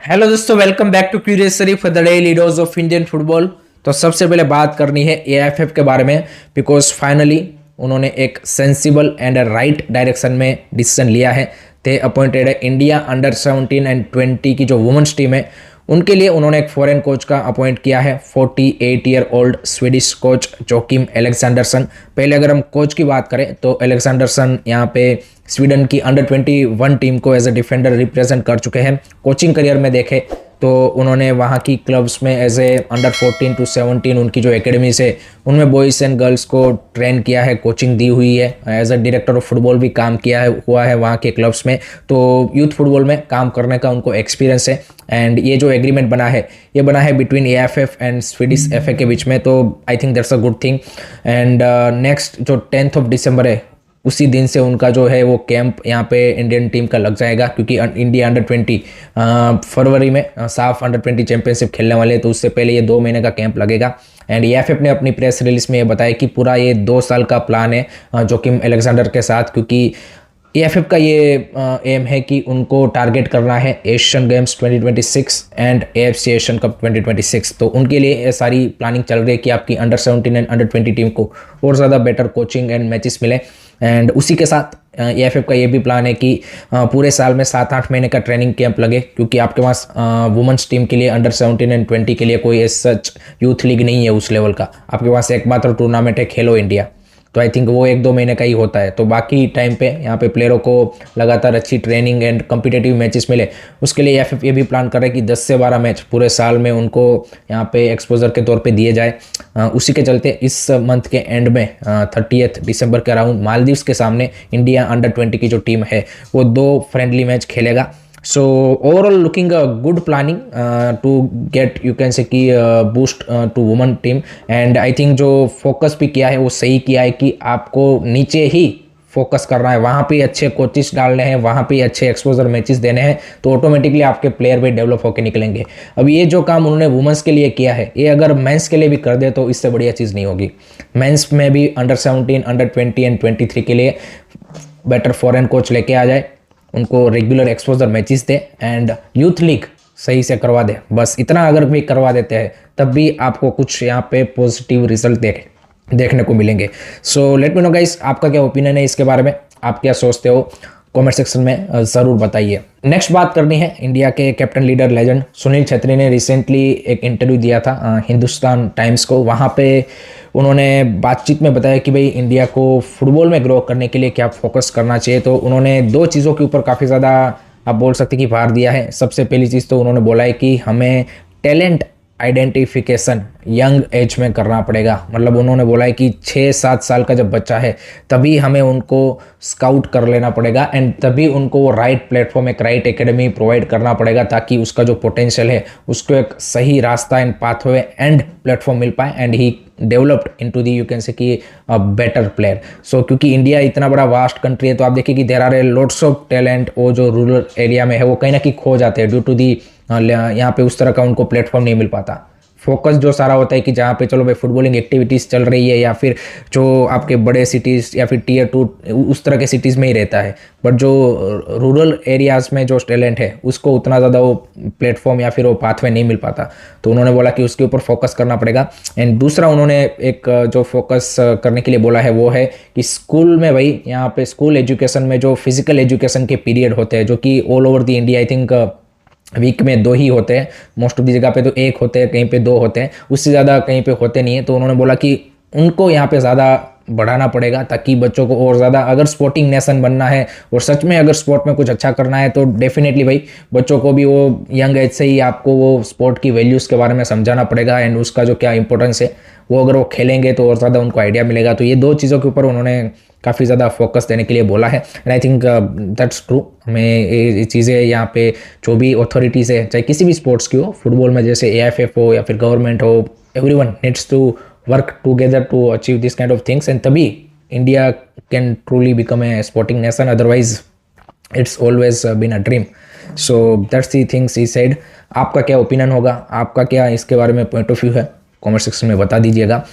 Hello दोस्तों, welcome back to क्यूरियसरी for the daily dose of Indian football. तो सबसे पहले बात करनी है एएफएफ के बारे में, बिकॉज फाइनली उन्होंने एक सेंसिबल एंड राइट डायरेक्शन में डिसीजन लिया है। दे अपॉइंटेड है इंडिया अंडर 17 एंड 20 की जो वुमेन्स टीम है उनके लिए उन्होंने एक फॉरेन कोच का अपॉइंट किया है। 48 year old Swedish coach Joakim Alexandersson. पहले अगर हम कोच की बात करें तो एलेक्जेंडरसन यहाँ पे स्वीडन की अंडर 21 टीम को एज ए डिफेंडर रिप्रेजेंट कर चुके हैं। कोचिंग करियर में देखें तो उन्होंने वहाँ की क्लब्स में एज ए अंडर 14 टू 17 उनकी जो एकेडमीज है उनमें बॉयज़ एंड गर्ल्स को ट्रेन किया है, कोचिंग दी हुई है। As a director of football भी काम किया है हुआ है वहाँ के क्लब्स में, तो यूथ फुटबॉल में काम करने का उनको एक्सपीरियंस है। एंड ये जो एग्रीमेंट बना है ये बना है between AFF and Swedish FA के बीच में, तो I think that's a good thing. And next जो 10th ऑफ दिसंबर है उसी दिन से उनका जो है वो कैंप यहाँ पे इंडियन टीम का लग जाएगा, क्योंकि इंडिया अंडर 20 फरवरी में साफ अंडर 20 चैंपियनशिप खेलने वाले हैं, तो उससे पहले ये 2 महीने का कैंप लगेगा। एंड एएफएफ ने अपनी प्रेस रिलीज में ये बताया कि पूरा ये 2 साल का प्लान है जोकिम एलेक्जेंडर के साथ, क्योंकि एएफएफ का ये एम है कि उनको टारगेट करना है Asian games 2026 and AFC Asian cup 2026। तो उनके लिए ये सारी प्लानिंग चल रही है कि आपकी अंडर 17 एंड अंडर 20 टीम को और ज़्यादा बेटर कोचिंग एंड मैचेस मिले। एंड उसी के साथ एएफएफ का ये भी प्लान है कि पूरे साल में 7-8 महीने का ट्रेनिंग कैंप लगे, क्योंकि आपके पास वुमेन्स टीम के लिए अंडर 17 एंड 20 के लिए कोई सच यूथ लीग नहीं है उस लेवल का। आपके पास एकमात्र टूर्नामेंट है खेलो इंडिया, तो आई थिंक वो 1-2 महीने का ही होता है। तो बाकी टाइम पे यहाँ पे प्लेयरों को लगातार अच्छी ट्रेनिंग एंड कम्पिटेटिव मैचेस मिले, उसके लिए एएफएफ ये भी प्लान कर रहा है कि 10 से 12 मैच पूरे साल में उनको यहाँ पे एक्सपोजर के तौर पे दिए जाए। उसी के चलते इस मंथ के एंड में 30 दिसंबर के अराउंड मालदीव्स के सामने इंडिया अंडर 20 की जो टीम है वो 2 फ्रेंडली मैच खेलेगा। So overall looking a good planning to get you can say कि boost to women team, and I think जो फोकस भी किया है वो सही किया है कि आपको नीचे ही फोकस करना है, वहाँ पे अच्छे कोचेस डालने हैं, वहाँ पे अच्छे एक्सपोजर मैचेस देने हैं, तो ऑटोमेटिकली आपके प्लेयर भी डेवलप होकर निकलेंगे। अब ये जो काम उन्होंने वुमेंस के लिए किया है ये अगर मेंस के लिए भी कर दे तो इससे बढ़िया चीज़ नहीं होगी। मेंस में भी अंडर 17 अंडर 20 एंड 23 के लिए बेटर फॉरेन कोच लेके आ जाए, उनको regular exposure matches they and youth league सही से करवा दे। बस इतना अगर भी करवा देते हैं तब भी आपको कुछ यहाँ पे पॉजिटिव रिजल्ट देखने को मिलेंगे। So let me know guys, आपका क्या ओपिनियन है इसके बारे में, आप क्या सोचते हो कमेंट सेक्शन में ज़रूर बताइए। नेक्स्ट बात करनी है इंडिया के captain leader legend Sunil Chhetri ने रिसेंटली एक इंटरव्यू दिया था हिंदुस्तान टाइम्स को। वहाँ पे उन्होंने बातचीत में बताया कि भाई इंडिया को फुटबॉल में ग्रो करने के लिए क्या फोकस करना चाहिए। तो उन्होंने 2 चीज़ों के ऊपर काफ़ी ज़्यादा आप बोल सकते कि भार दिया है। सबसे पहली चीज़ तो उन्होंने बोला है कि हमें टैलेंट आइडेंटिफिकेशन यंग एज में करना पड़ेगा। मतलब उन्होंने बोला है कि 6-7 साल का जब बच्चा है तभी हमें उनको स्काउट कर लेना पड़ेगा एंड तभी उनको वो राइट प्लेटफॉर्म एक राइट एकेडमी प्रोवाइड करना पड़ेगा, ताकि उसका जो पोटेंशियल है उसको एक सही रास्ता एंड पाथवे एंड प्लेटफॉर्म मिल पाए and he developed into the you can say कि अ बेटर प्लेयर। सो क्योंकि इंडिया इतना बड़ा वास्ट कंट्री है तो आप देखिए कि there are a lots of talent, वो जो रूरल एरिया में है वो कहीं ना कहीं खो जाते हैं ड्यू टू दी यहाँ पे उस तरह का उनको प्लेटफॉर्म नहीं मिल पाता। फोकस जो सारा होता है कि जहाँ पे चलो भाई फुटबॉलिंग एक्टिविटीज़ चल रही है या फिर जो आपके बड़े सिटीज़ या फिर टियर 2 उस तरह के सिटीज़ में ही रहता है, बट जो रूरल एरियाज़ में जो टैलेंट है उसको उतना ज़्यादा वो प्लेटफॉर्म या फिर वो पाथवे नहीं मिल पाता। तो उन्होंने बोला कि उसके ऊपर फोकस करना पड़ेगा। एंड दूसरा उन्होंने एक जो फोकस करने के लिए बोला है वो है कि स्कूल में भाई यहाँ पे स्कूल एजुकेशन में जो फिजिकल एजुकेशन के पीरियड होते हैं जो कि all over the India I think week में 2 ही होते हैं, मोस्ट ऑफ दी जगह पे तो 1 होते हैं, कहीं पे 2 होते हैं, उससे ज़्यादा कहीं पे होते नहीं है। तो उन्होंने बोला कि उनको यहाँ पे ज़्यादा बढ़ाना पड़ेगा ताकि बच्चों को और ज़्यादा अगर स्पोर्टिंग नेशन बनना है और सच में अगर स्पोर्ट में कुछ अच्छा करना है तो डेफिनेटली भाई बच्चों को भी वो यंग एज से ही आपको वो स्पोर्ट की वैल्यूज़ के बारे में समझाना पड़ेगा एंड उसका जो क्या इंपॉर्टेंस है वो अगर वो खेलेंगे तो और ज़्यादा उनको आइडिया मिलेगा। तो ये 2 चीज़ों के ऊपर उन्होंने काफ़ी ज़्यादा फोकस देने के लिए बोला है and I think that's true. हमें ये चीज़ें यहाँ पे जो भी अथॉरिटीज़ है चाहे किसी भी स्पोर्ट्स की हो, फुटबॉल में जैसे एएफएफ हो या फिर गवर्नमेंट हो, everyone needs to work together to achieve this kind of things and तभी India can truly become a sporting nation, otherwise it's always been a dream. So that's the things he said. आपका क्या opinion होगा, आपका क्या इसके बारे में point of view है, कमेंट सेक्शन में बता दीजिएगा।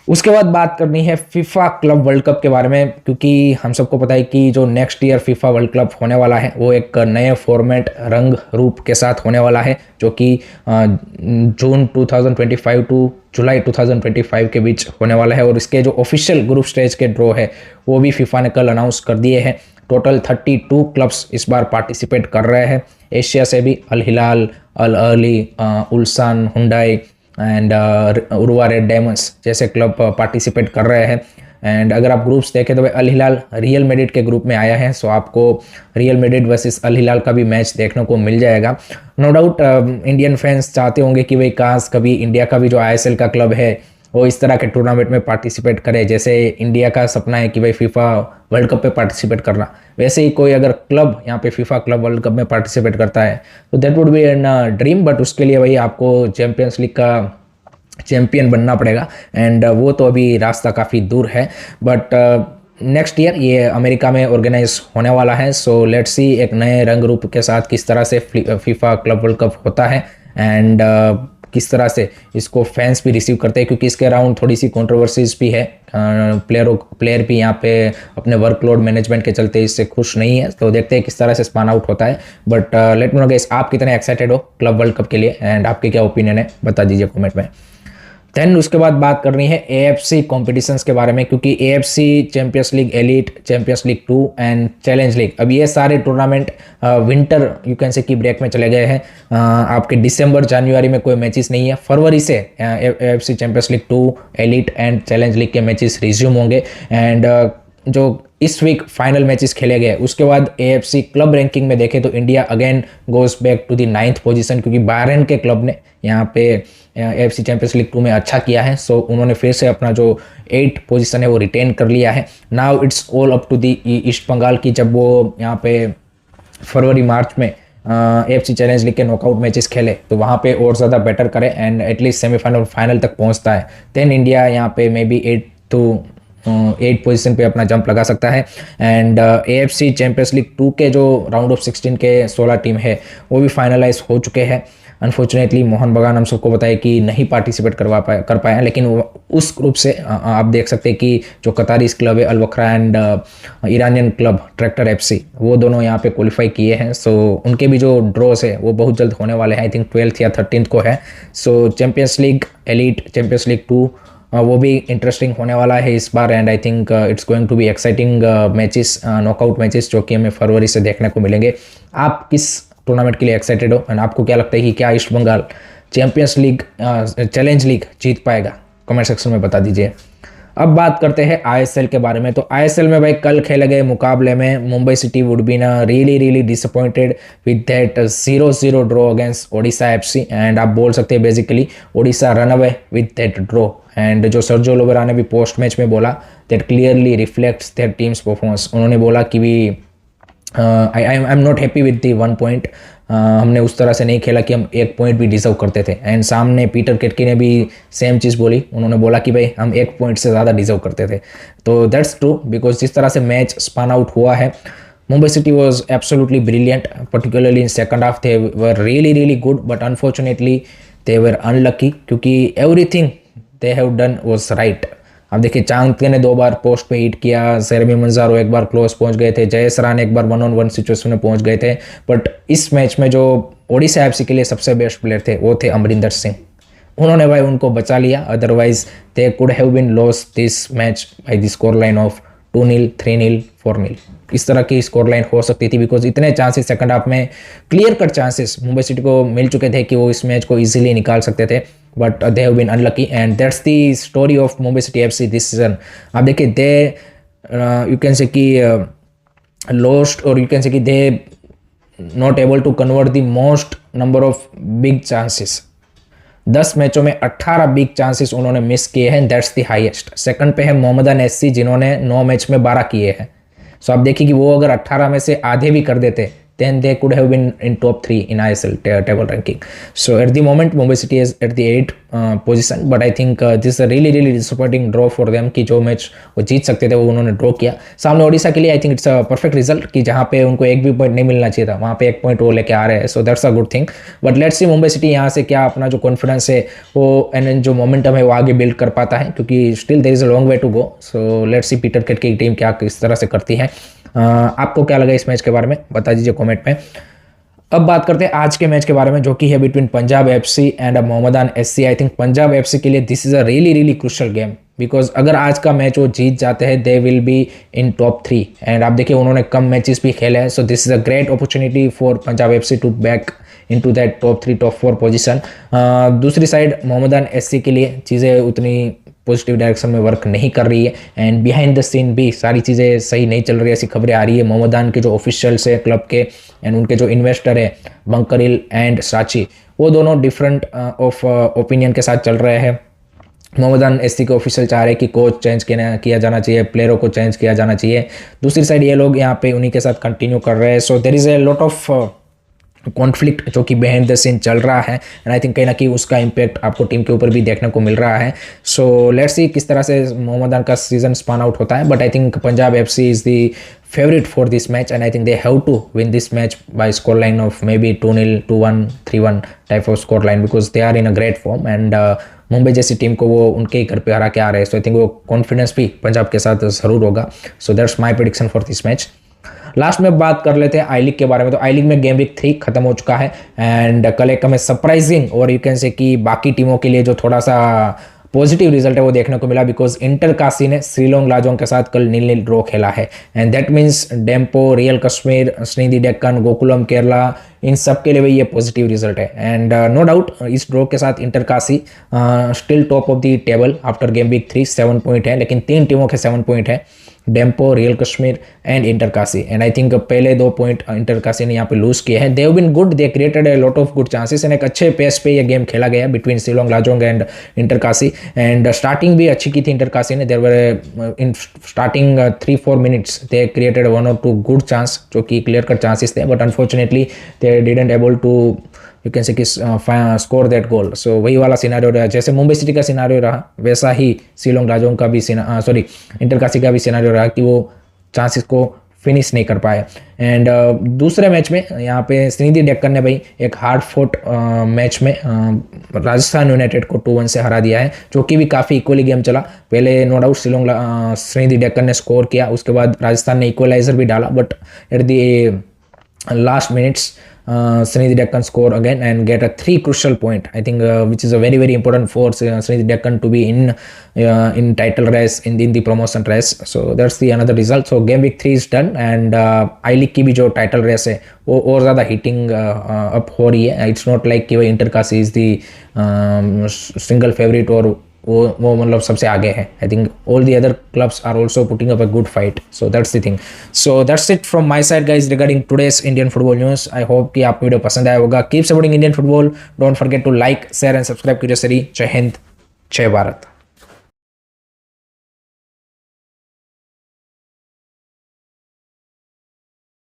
उसके बाद बात करनी है फीफा क्लब वर्ल्ड कप के बारे में, क्योंकि हम सबको पता है कि जो next year FIFA World cup होने वाला है वो एक नए फॉर्मेट रंग रूप के साथ होने वाला है, जो कि जून 2025 टू जुलाई 2025 के बीच होने वाला है। और इसके जो ऑफिशियल ग्रुप स्टेज के ड्रॉ है वो भी फीफा ने कल अनाउंस कर दिए हैं। टोटल 32 क्लब्स इस बार पार्टिसिपेट कर रहे हैं। एशिया से भी Al Hilal, Al Ahli, Ulsan, Hyundai and Urawa Red Diamonds जैसे क्लब पार्टिसिपेट कर रहे हैं। एंड अगर आप ग्रुप्स देखें तो भाई अल हिलाल रियल मैड्रिड के ग्रुप में आया है, सो आपको रियल मैड्रिड वर्सेस अल हिलाल का भी मैच देखने को मिल जाएगा। नो डाउट इंडियन फैंस चाहते होंगे कि भाई काश कभी इंडिया का भी जो आईएसएल का क्लब है वो इस तरह के टूर्नामेंट में पार्टिसिपेट करे, जैसे इंडिया का सपना है कि भाई फीफा वर्ल्ड कप पे पार्टिसिपेट करना, वैसे ही कोई अगर क्लब यहाँ पे फीफा क्लब वर्ल्ड कप में पार्टिसिपेट करता है तो that would be an dream. But उसके लिए भाई आपको चैंपियंस लीग का चैंपियन बनना पड़ेगा एंड वो तो अभी रास्ता काफ़ी दूर है। बट नेक्स्ट ईयर ये अमेरिका में ऑर्गेनाइज होने वाला है। सो लेट्स सी एक नए रंग रूप के साथ किस तरह से फीफा क्लब वर्ल्ड कप होता है एंड किस तरह से इसको फैंस भी रिसीव करते हैं, क्योंकि इसके अराउंड थोड़ी सी कंट्रोवर्सीज भी है। प्लेयर भी यहाँ पे अपने वर्कलोड मैनेजमेंट के चलते इससे खुश नहीं है, तो देखते हैं किस तरह से स्पान आउट होता है। But let me know guys, आप कितने एक्साइटेड हो क्लब वर्ल्ड कप के लिए एंड आपके क्या ओपिनियन है बता दीजिए कमेंट में। देन उसके बाद बात करनी है एएफसी कॉम्पिटिशन्स के बारे में, क्योंकि AFC champions League Elite, Champions League 2 and challenge league, अब ये सारे टूर्नामेंट विंटर यू कैन से की ब्रेक में चले गए हैं। आपके दिसंबर जनवरी में कोई मैचेस नहीं है। फरवरी से AFC champions League 2 elite and challenge League के मैचेस रिज्यूम होंगे एंड जो इस वीक फाइनल मैचेस खेले गए उसके बाद एएफसी क्लब रैंकिंग में देखें तो India again goes back to the 9th position, क्योंकि बायरन के क्लब ने यहाँ पे एएफसी चैंपियंस लीग 2 में अच्छा किया है। सो उन्होंने फिर से अपना जो 8th पोजीशन है वो रिटेन कर लिया है। Now it's all up to the East Bengal की, जब वो यहाँ पे फरवरी मार्च में एएफसी चैलेंज लीग के नॉकआउट मैचेस खेले तो वहाँ पे और ज़्यादा बेटर करे एंड एटलीस्ट सेमीफाइनल फाइनल तक पहुँचता है, देन इंडिया यहाँ पे मे बी 8 पोजीशन पे अपना जंप लगा सकता है। एंड एएफसी चैंपियंस लीग 2 के जो राउंड ऑफ 16 के 16 टीम है वो भी फाइनलाइज हो चुके हैं। अनफॉर्चुनेटली मोहन बगान हम सबको बताया कि नहीं पार्टिसिपेट कर पाए, लेकिन उस ग्रुप से आप देख सकते हैं कि जो कतारी क्लब है Al Wakra and Iranian club Tractor FC, वो दोनों यहाँ पे क्वालिफाई किए हैं। सो उनके भी जो ड्रॉस है वो बहुत जल्द होने वाले हैं, आई थिंक 12th या 13th को है। So Champions League Elite, Champions League 2 वो भी इंटरेस्टिंग होने वाला है इस बार and I think it's going to be exciting matches, knockout matches जो कि हमें फरवरी से देखने को मिलेंगे। आप किस टूर्नामेंट के लिए एक्साइटेड हो एंड आपको क्या लगता है कि क्या East Bengal Champions League Challenge League जीत पाएगा? कमेंट सेक्शन में बता दीजिए। अब बात करते हैं आईएसएल के बारे में। तो आईएसएल में भाई कल खेले गए मुकाबले में मुंबई सिटी वुड बी ना really disappointed with that 0-0 draw against Odisha FC and आप बोल सकते हैं basically Odisha run away with that draw. And जो सर्जियो लोबेरा ने भी पोस्ट मैच में बोला that clearly reflects their teams performance. उन्होंने बोला कि भी I am not happy with the 1 point, हमने उस तरह से नहीं खेला कि हम 1 पॉइंट भी डिजर्व करते थे। एंड सामने पीटर केटकी ने भी सेम चीज़ बोली, उन्होंने बोला कि भाई हम 1 पॉइंट से ज़्यादा डिजर्व करते थे। तो दैट्स ट्रू, बिकॉज जिस तरह से मैच स्पान आउट हुआ है Mumbai City was absolutely brilliant, particularly in second half they were really good, but unfortunately they were unlucky, क्योंकि everything they have done was right. अब देखिए चांगते ने 2 बार पोस्ट पे हिट किया, सेरमी मंजारो एक बार क्लोज पहुंच गए थे, जयेश राणे एक बार 1-on-1 सिचुएशन में पहुंच गए थे। बट इस मैच में जो ओडिशा एफसी के लिए सबसे बेस्ट प्लेयर थे वो थे अमरिंदर सिंह, उन्होंने भाई उनको बचा लिया, otherwise they could have been lost this match by the score line of 2-0, 3-0, 4-0। इस तरह की स्कोर लाइन हो सकती थी, बिकॉज इतने चांसेस सेकंड हाफ में clear cut chances Mumbai city को मिल चुके थे कि वो इस मैच को इजीली निकाल सकते थे, but they have been unlucky and that's the story of Mumbai City FC this season. आप देखिए दे यू कैन से कि लॉस्ट और यू कैन से कि they not able to convert the most number of big chances. 10 मैचों में 18 big chances उन्होंने miss किए हैं, दैट्स द हाईएस्ट। सेकंड पे है मोहम्मदन एससी जिन्होंने 9 मैच में 12 किए हैं। सो आप देखिए कि वो अगर 18 में से आधे भी कर देते then they could have been in top 3 in ISL table ranking. So at the moment Mumbai City is at the 8th position, but I think this really really disappointing draw for them कि जो match वो जीत सकते थे वो उन्होंने draw किया सामने ओडिशा के लिए। आई think it's a perfect result कि जहाँ पे उनको एक भी पॉइंट नहीं मिलना चाहिए था वहाँ पे एक पॉइंट वो लेके आ रहे हैं, so that's a good thing. But let's see Mumbai city यहाँ से क्या अपना जो कॉन्फिडेंस है वो एंड जो मोमेंटम है वो आगे बिल्ड कर पाता है, क्योंकि still there is a long way to go. So let's see Peter किट की टीम क्या किस तरह से करती है। आपको क्या लगा इस मैच के बारे में बता दीजिए कमेंट में। अब बात करते हैं आज के मैच के बारे में जो कि है between Punjab FC and Mohammedan SC. I think Punjab FC के लिए this is a really really crucial game, because अगर आज का मैच वो जीत जाते हैं they will be in top 3 and आप देखिए उन्होंने कम मैचेस भी खेले हैं, so this is a great opportunity for Punjab FC to back into that top 3 top 4 position. दूसरी साइड मोहम्मदान एससी के लिए चीज़ें उतनी पॉजिटिव डायरेक्शन में वर्क नहीं कर रही है एंड बिहाइंड द सीन भी सारी चीज़ें सही नहीं चल रही है, ऐसी खबरें आ रही है। मोहम्मदान के जो ऑफिशियल्स है क्लब के एंड उनके जो इन्वेस्टर है बंकरिल एंड साची, वो दोनों डिफरेंट ऑफ ओपिनियन के साथ चल रहे हैं। मोहम्मदान एससी के ऑफिशियल चाह रहे हैं कि कोच चेंज किया जाना चाहिए, प्लेयरों को चेंज किया जाना चाहिए। दूसरी साइड ये लोग यहाँ पे उन्हीं के साथ कंटिन्यू कर रहे हैं, so there is a lot of conflict जो कि बिहाइंड द सीन चल रहा है एंड आई थिंक कहीं ना कहीं उसका इम्पैक्ट आपको टीम के ऊपर भी देखने को मिल रहा है। सो लेट्स सी किस तरह से मोहम्मदान का सीजन स्पान आउट होता है, but I think Punjab FC is the favorite for this match and I think they have to win this match by scoreline of maybe 2-0, 2-1, 3-1 type of scoreline because they are in a great form and Mumbai जैसी team को वो उनके ही घर पे हरा के आ रहे हैं, सो आई थिंक वो कॉन्फिडेंस भी पंजाब के साथ ज़रूर होगा। So that's my prediction for this match. Last में बात कर लेते हैं आई लीग के बारे में। तो आई लीग में गेम वीक 3 खत्म हो चुका है एंड कल एक हमें सरप्राइजिंग और यू कैन से कि बाकी टीमों के लिए जो थोड़ा सा पॉजिटिव रिजल्ट है वो देखने को मिला, बिकॉज इंटर काशी ने श्रीलोंग लाजोंग के साथ कल 0-0 ड्रॉ खेला है and that means Dempo, Real Kashmir, Sreenidi Deccan, Gokulam Kerala, इन सब के लिए भी ये पॉजिटिव रिजल्ट है एंड नो डाउट इस ड्रॉ के साथ Inter Kashi still top of the table after game week 3 7 point है, लेकिन 3 टीमों के 7 पॉइंट है, Dempo, Real Kashmir and Inter Kashi and I think पहले 2 पॉइंट इंटर काशी ने यहाँ पे लूज किए हैं। They have been good, they created a lot of good chances and एक अच्छे पेस पे ये गेम खेला गया between Shillong Lajong and Inter Kashi and starting भी अच्छी की थी इंटर काशी ने। There were in starting 3-4 minutes they created 1 or 2 good chance जो कि क्लियर कट चांसेस थे, but unfortunately they didn't able to you can say कि स्कोर दैट गोल। सो वही वाला सिनारियो रहा, जैसे मुंबई सिटी का सिनारियो रहा वैसा ही शिलोंग लाजोंग का भी इंटर काशी का भी सिनारियो रहा कि वो चांसेस को फिनिश नहीं कर पाए एंड दूसरे मैच में यहाँ पे स्निधि डेक्कन ने भाई एक हार्ड फोर्ट मैच में राजस्थान यूनाइटेड को 2-1 से हरा दिया है, जो कि भी काफ़ी इक्वली गेम चला। पहले नो डाउट स्निधि डेक्कन ने स्कोर किया, उसके बाद राजस्थान ने इक्वलाइजर भी डाला, but at the last minutes Srinidhi Deccan score again and get a 3 crucial point, I think which is a very very important for Srinidhi Deccan to be in title race in the promotion race. So that's the another result. So game week 3 is done and I League की भी जो title race है वो और ज़्यादा heating up हो रही है। It's not like कि वो inter Kashi is the single favorite और वो मतलब सबसे आगे है। I think all the other clubs are also putting up a good fight, so that's the thing. So that's it from my side guys regarding today's Indian football news. I hope कि आपको video पसंद आया होगा। Keep supporting Indian football, don't forget to like share and subscribe to Jai Hind, जय भारत।